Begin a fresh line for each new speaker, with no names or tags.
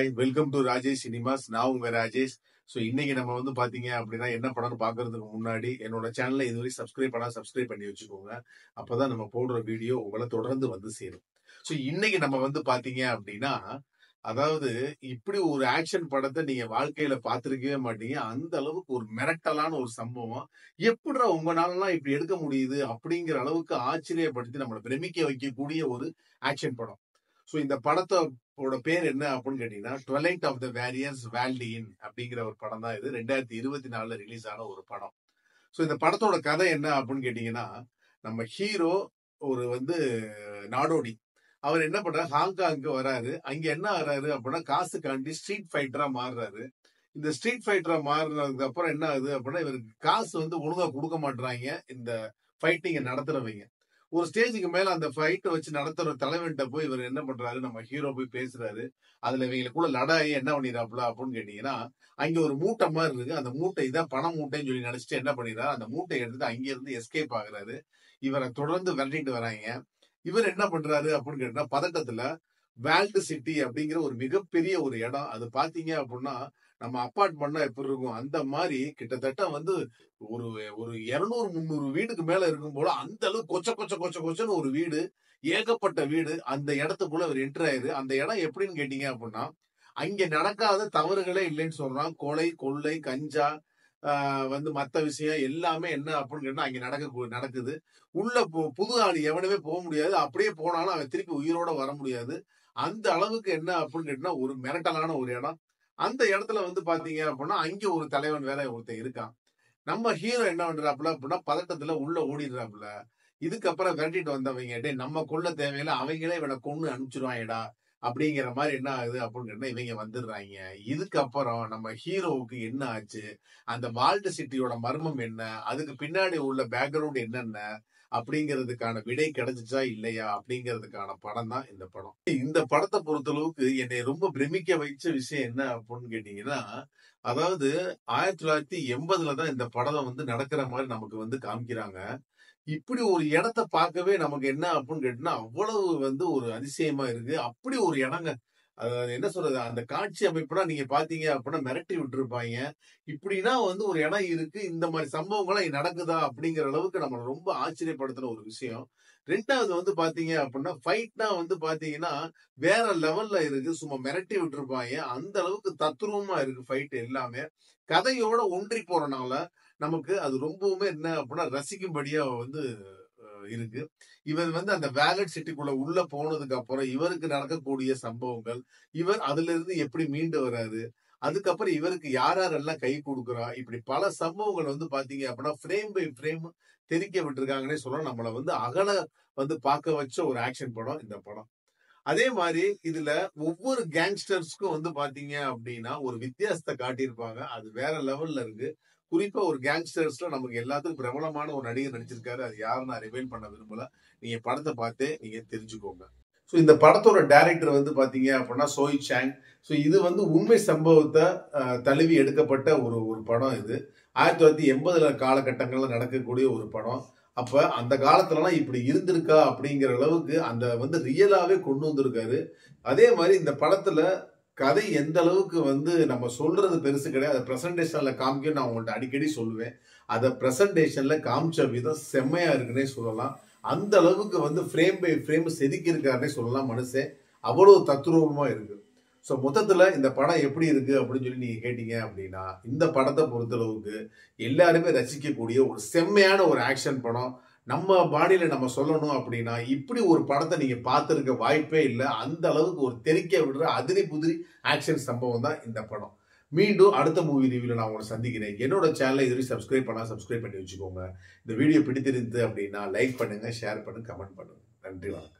Hi welcome to Rajesh cinemas. நான் உங்க Rajesh. So இன்னைக்கு நம்ம வந்து பாத்தீங்க அப்படின்னா என்ன படம்னு பாக்குறதுக்கு முன்னாடி என்னோட சேனலை இதுவரை சப்ஸ்கிரைப் பண்ணி வச்சுக்கோங்க. அப்பதான் நம்ம போடுற வீடியோ உங்களை தொடர்ந்து வந்து சேரும். ஸோ இன்னைக்கு நம்ம வந்து பாத்தீங்க அப்படின்னா, அதாவது இப்படி ஒரு ஆக்ஷன் படத்தை நீங்க வாழ்க்கையில பார்த்திருக்கவே மாட்டீங்க. அந்த அளவுக்கு ஒரு மிரட்டலான ஒரு சம்பவம். எப்படிடா உங்களாலலாம் இப்படி எடுக்க முடியுது அப்படிங்கிற அளவுக்கு ஆச்சரியப்படுத்தி நம்மளை பிரமிக்க வைக்கக்கூடிய ஒரு ஆக்ஷன் படம். ஸோ இந்த படத்தோட பேர் என்ன அப்படின்னு கேட்டீங்கன்னா, ட்வெலைட் ஆஃப் த வேரியர்ஸ் வேல்டியின் அப்படிங்கிற ஒரு படம் தான் இது. 2024 ரிலீஸ் ஆன ஒரு படம். ஸோ இந்த படத்தோட கதை என்ன அப்படின்னு கேட்டீங்கன்னா, நம்ம ஹீரோ ஒரு வந்து நாடோடி. அவர் என்ன பண்றாரு, ஹாங்காங்க்கு வராரு. அங்க என்ன ஆறாரு அப்படின்னா, காசுக்காண்டி ஸ்ட்ரீட் ஃபைட்டரா மாறுறாரு. இந்த ஸ்ட்ரீட் ஃபைட்டரா மாறினதுக்கு அப்புறம் என்ன ஆகுது அப்படின்னா, இவருக்கு காசு வந்து ஒழுங்கா கொடுக்க மாட்டாங்க இந்த ஃபைட்டிங்க நடத்துறவங்க. ஒரு ஸ்டேஜுக்கு மேல அந்த ஃபைட் வச்சு நடத்துற தலைவன்கிட்ட போய் இவர் என்ன பண்றாரு, நம்ம ஹீரோ போய் பேசுறாரு. அதுல இவங்களுக்குள்ள லடாயி என்ன பண்ணிடுறாப்புல அப்படின்னு கேட்டீங்கன்னா, அங்க ஒரு மூட்டை மாதிரி இருக்கு. அந்த மூட்டை இதான் பண மூட்டைன்னு சொல்லி நினைச்சிட்டு என்ன பண்ணிடுறாரு, அந்த மூட்டையை எடுத்துட்டு அங்க இருந்து எஸ்கேப் ஆகுறாரு. இவரை தொடர்ந்து விரட்டிட்டு வராங்க. இவர் என்ன பண்றாரு அப்படின்னு கேட்டா, பதட்டத்துல வேல்டு சிட்டி அப்படிங்கிற ஒரு மிகப்பெரிய ஒரு இடம். அது பாத்தீங்க அப்படின்னா, நம்ம அப்பார்ட்மெண்ட்னா எப்படி இருக்கும் அந்த மாதிரி கிட்டத்தட்ட வந்து ஒரு ஒரு 200 300 வீடுக்கு மேல இருக்கும் போல, அந்த அளவுக்கு கொச்சன்னு ஒரு வீடு, ஏகப்பட்ட வீடு. அந்த இடத்துக்குள்ள அவர் என்டர் ஆயிரு. அந்த இடம் எப்படின்னு கேட்டீங்க அப்படின்னா, அங்க நடக்காத தவறுகளே இல்லைன்னு சொல்றான். கொலை, கொள்ளை, கஞ்சா, வந்து மத்த விஷயம் எல்லாமே என்ன அப்படின்னு கேட்டா அங்க நடக்குது. உள்ள புது ஆள் எவனுமே போக முடியாது. அப்படியே போனாலும் அவன் திருப்பி உயிரோட வர முடியாது. அந்த அளவுக்கு என்ன அப்படின்னு கேட்டா ஒரு மிரட்டலான ஒரு இடம். அந்த இடத்துல வந்து பாத்தீங்க அப்படின்னா, அங்க ஒரு தலைவன் வேற ஒருத்தன் இருக்கான். நம்ம ஹீரோ என்ன பண்றாப்புல அப்படின்னா, பதட்டத்துல உள்ள ஓடிடுறாப்புல. இதுக்கப்புறம் விரட்டிட்டு வந்தவங்க, டேய் நம்ம கொல்ல தேவையில்ல, அவங்களே இவனை கொன்னு அனுப்பிச்சிருவாங்கடா அப்படிங்கிற மாதிரி என்ன ஆகுது அப்படின்னு கேட்டா இவங்க வந்துடுறாங்க. இதுக்கப்புறம் நம்ம ஹீரோவுக்கு என்ன ஆச்சு, அந்த வால்ட் சிட்டியோட மர்மம் என்ன, அதுக்கு பின்னாடி உள்ள பேக்ரவுண்ட் என்னென்ன அப்படிங்கிறதுக்கான விடை கிடைச்சிச்சா இல்லையா அப்படிங்கிறதுக்கான படம் தான் இந்த படம். இந்த படத்தை பொறுத்தளவுக்கு என்னை ரொம்ப பிரமிக்க வைச்ச விஷயம் என்ன அப்படின்னு கேட்டீங்கன்னா, அதாவது 1980 தான் இந்த படம் வந்து நடக்கிற மாதிரி நமக்கு வந்து காமிக்கிறாங்க. இப்படி ஒரு இடத்த பார்க்கவே நமக்கு என்ன அப்படின்னு கேட்டீங்கன்னா, அவ்வளவு வந்து ஒரு அதிசயமா இருக்கு. அப்படி ஒரு இடங்க. அதாவது என்ன சொல்றது, அந்த காட்சி அமைப்புலாம் நீங்க பாத்தீங்க அப்படின்னா மிரட்டி விட்டுருப்பாங்க. இப்படின்னா வந்து ஒரு இடம் இருக்கு, இந்த மாதிரி சம்பவங்கள்லாம் இங்க நடக்குதா அப்படிங்கிற அளவுக்கு நம்மளை ரொம்ப ஆச்சரியப்படுத்துற ஒரு விஷயம். 2வது வந்து பாத்தீங்க அப்படின்னா, ஃபைட்னா வந்து பாத்தீங்கன்னா வேற லெவல்ல இருக்கு. சும்மா மிரட்டி விட்டுருப்பாங்க. அந்த அளவுக்கு தத்ரூபமா இருக்கு ஃபைட் எல்லாமே. கதையோட ஒன்றி போறனால நமக்கு அது ரொம்பவுமே என்ன அப்படின்னா ரசிக்கும்படியா வந்து இருக்கு. இவர் வந்து அந்த வேலட் சிட்டிக்குள்ள உள்ள போனதுக்கு அப்புறம் இவருக்கு நடக்கக்கூடிய சம்பவங்கள், இவர் அதுல இருந்து எப்படி மீண்டு வராரு, அதுக்கப்புறம் இவருக்கு யாரெல்லாம் கை கொடுக்குறா, இப்படி பல சம்பவங்கள் வந்து பாத்தீங்க அப்படின்னா ஃப்ரேம் பை ஃப்ரேம் தெரிக்க விட்டுருக்காங்கன்னே சொல்லலாம். நம்மளை வந்து அகல வந்து பார்க்க வச்ச ஒரு ஆக்ஷன் படம் இந்த படம். அதே மாதிரி இதுல ஒவ்வொரு கேங்ஸ்டர்ஸ்க்கும் வந்து பாத்தீங்க அப்படின்னா ஒரு வித்தியாசத்தை காட்டியிருப்பாங்க. அது வேற லெவல்ல இருக்கு. குறிப்பா ஒரு கேங்ஸ்டர்ஸ்ல நமக்கு எல்லாத்துக்கும் பிரபலமான ஒரு நடிகர் நடிச்சிருக்காரு. அது யாரும் நான் ரிவீல் பண்ண விரும்பல. நீங்க படத்தை பார்த்தே நீங்க தெரிஞ்சுக்கோங்க. ஸோ இந்த படத்தோட டைரக்டர் வந்து பாத்தீங்க அப்படின்னா சோய் சாங். ஸோ இது வந்து உண்மை சம்பவத்தை தழுவி எடுக்கப்பட்ட ஒரு ஒரு படம் இது. 1980 காலகட்டங்கள்ல நடக்கக்கூடிய ஒரு படம். அப்ப அந்த காலத்துலலாம் இப்படி இருந்திருக்கா அப்படிங்கிற அளவுக்கு அந்த வந்து ரியலாவே கொண்டு வந்திருக்காரு. அதே மாதிரி இந்த படத்துல கதை எந்த அளவுக்கு வந்து நம்ம சொல்றது பெருசு கிடையாது. அதை பிரசன்டேஷன்ல காமிக்க நான் உங்கள்ட்ட அடிக்கடி சொல்லுவேன். அதை பிரசன்டேஷன்ல காமிச்ச விதம் செம்மையா இருக்குன்னே சொல்லலாம். அந்த அளவுக்கு வந்து ஃப்ரேம் பை ஃப்ரேம் செதுக்கி இருக்காருன்னே சொல்லலாம் மனுஷன். அவ்வளவு தத்ரூபமா இருக்கு. ஸோ மொத்தத்துல இந்த படம் எப்படி இருக்கு அப்படின்னு சொல்லி நீங்க கேட்டீங்க அப்படின்னா, இந்த படத்தை பொறுத்தளவுக்கு எல்லாருமே ரசிக்கக்கூடிய ஒரு செம்மையான ஒரு ஆக்ஷன் படம். நம்ம பாணியில நம்ம சொல்லணும் அப்படின்னா, இப்படி ஒரு படத்தை நீங்க பார்த்திருக்க வாய்ப்பே இல்லை. அந்த அளவுக்கு ஒரு தெறிக்க விடுற அதிரி புதிரி ஆக்ஷன் சம்பவம் தான் இந்த படம். மீண்டும் அடுத்த மூவி ரிவ்யூல நான் உங்களை சந்திக்கிறேன். என்னோட சேனலை இதுவரை சப்ஸ்கிரைப் பண்ணி வச்சுக்கோங்க. இந்த வீடியோ பிடித்திருந்து அப்படின்னா லைக் பண்ணுங்க, ஷேர் பண்ணுங்க, கமெண்ட் பண்ணுங்க. நன்றி, வணக்கம்.